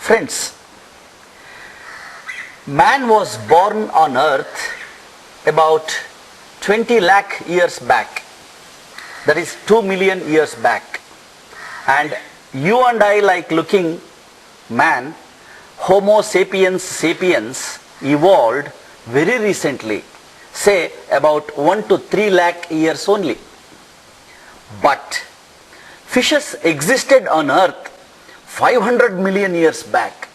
Friends, man was born on earth about 20 lakh years back. That is 2 million years back. And you and I, like looking man, Homo sapiens sapiens, evolved very recently, say about 1 to 3 lakh years only. But fishes existed on earth 500 million years back,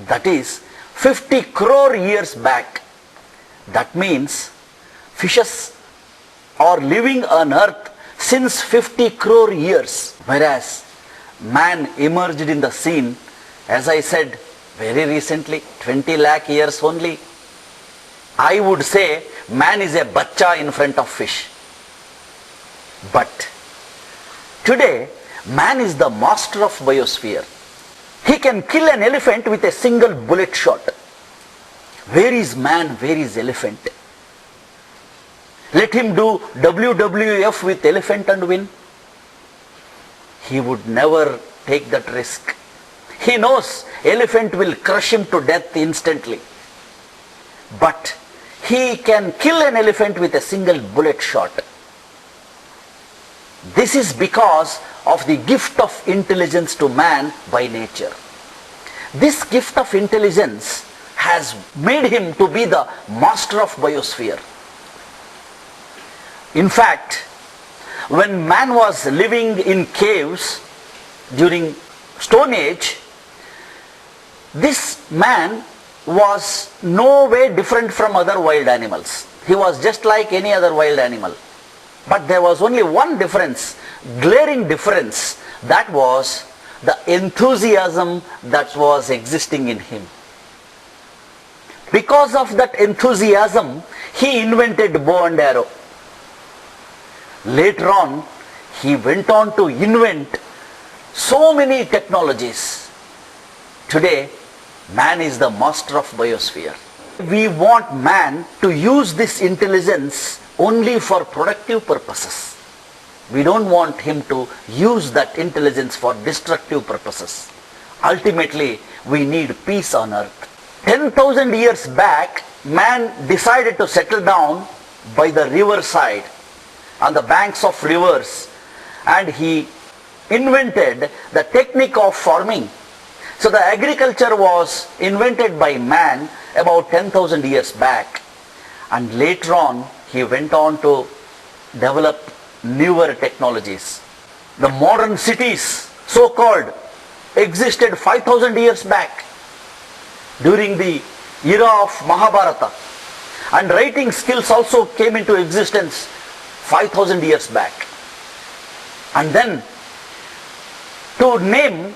that is 50 crore years back. That means fishes are living on earth since 50 crore years, whereas man emerged in the scene, as I said, very recently, 20 lakh years only. I would say man is a bacha in front of fish. But today, man is the master of biosphere. He can kill an elephant with a single bullet shot. Where is man? Where is elephant? Let him do WWF with elephant and win. He would never take that risk. He knows elephant will crush him to death instantly. But he can kill an elephant with a single bullet shot. This is because of the gift of intelligence to man by nature. This gift of intelligence has made him to be the master of biosphere. In fact, when man was living in caves during Stone Age, this man was no way different from other wild animals. He was just like any other wild animal. But there was only one difference, glaring difference, that was the enthusiasm that was existing in him. Because of that enthusiasm, he invented bow and arrow. Later on, he went on to invent so many technologies. Today, man is the master of biosphere. We want man to use this intelligence only for productive purposes. We don't want him to use that intelligence for destructive purposes. Ultimately, we need peace on earth. 10,000 years back, man decided to settle down by the riverside, on the banks of rivers, and he invented the technique of farming. So the agriculture was invented by man about 10,000 years back, and later on he went on to develop newer technologies. The modern cities, so-called, existed 5,000 years back during the era of Mahabharata, and writing skills also came into existence 5,000 years back. And then, to name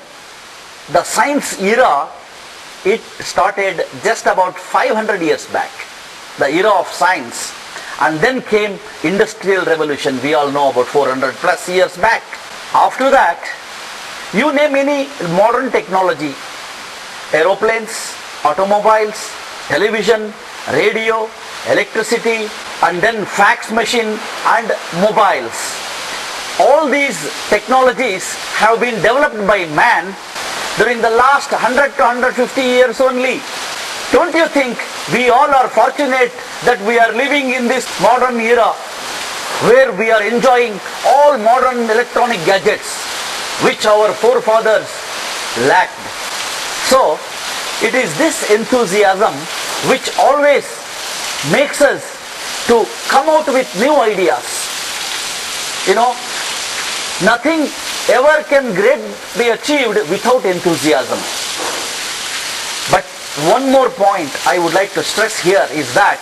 the science era, it started just about 500 years back, the era of science. And then came industrial revolution, we all know, about 400 plus years back. After that, you name any modern technology, aeroplanes, automobiles, television, radio, electricity, and then fax machine and mobiles. All these technologies have been developed by man during the last 100 to 150 years only. Don't you think we all are fortunate that we are living in this modern era where we are enjoying all modern electronic gadgets which our forefathers lacked? So, it is this enthusiasm which always makes us to come out with new ideas. You know, nothing ever can great be achieved without enthusiasm. But one more point I would like to stress here is that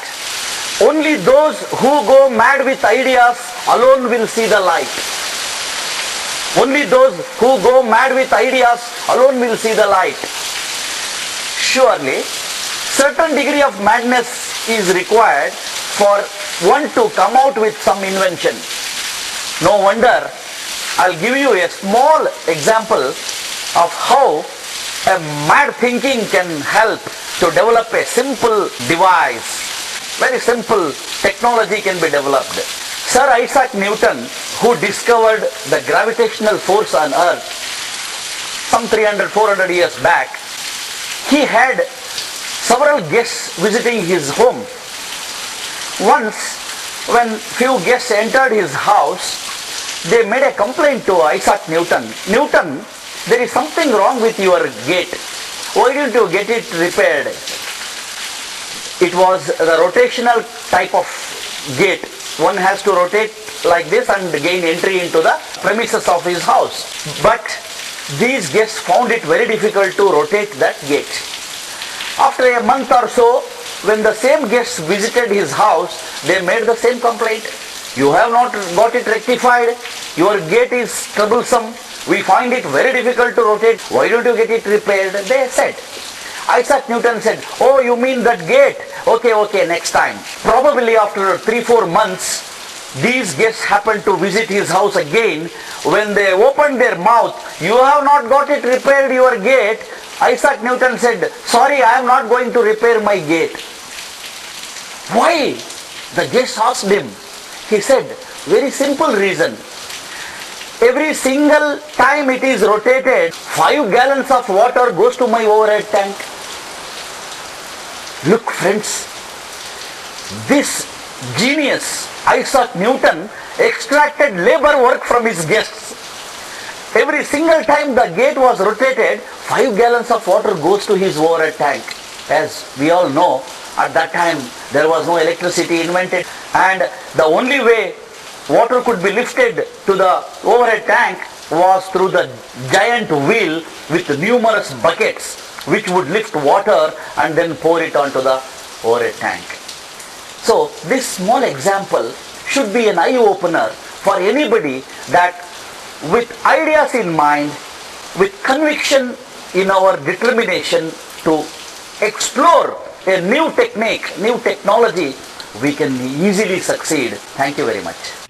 only those who go mad with ideas alone will see the light. Only those who go mad with ideas alone will see the light. Surely, certain degree of madness is required for one to come out with some invention. No wonder, I'll give you a small example of how a mad thinking can help to develop a simple device. Very simple technology can be developed. Sir Isaac Newton, who discovered the gravitational force on earth some 300-400 years back, He had several guests visiting his home. Once, when few guests entered his house, they made a complaint to Isaac Newton. Newton, there is something wrong with your gate. Why didn't you get it repaired? It was the rotational type of gate. One has to rotate like this and gain entry into the premises of his house. But these guests found it very difficult to rotate that gate. After a month or so, when the same guests visited his house, they made the same complaint. You have not got it rectified. Your gate is troublesome. We find it very difficult to rotate. Why don't you get it repaired? They said. Isaac Newton said, oh, you mean that gate? Okay, next time. Probably after 3-4 months, these guests happened to visit his house again. When they opened their mouth, you have not got it repaired, your gate. Isaac Newton said, sorry, I am not going to repair my gate. Why? The guests asked him. He said, very simple reason. Every single time it is rotated, 5 gallons of water goes to my overhead tank. Look friends, this genius, Isaac Newton, extracted labor work from his guests. Every single time the gate was rotated, 5 gallons of water goes to his overhead tank. As we all know, at that time there was no electricity invented, and the only way water could be lifted to the overhead tank was through the giant wheel with numerous buckets which would lift water and then pour it onto the overhead tank. So this small example should be an eye-opener for anybody that with ideas in mind, with conviction in our determination to explore a new technique, new technology, we can easily succeed. Thank you very much.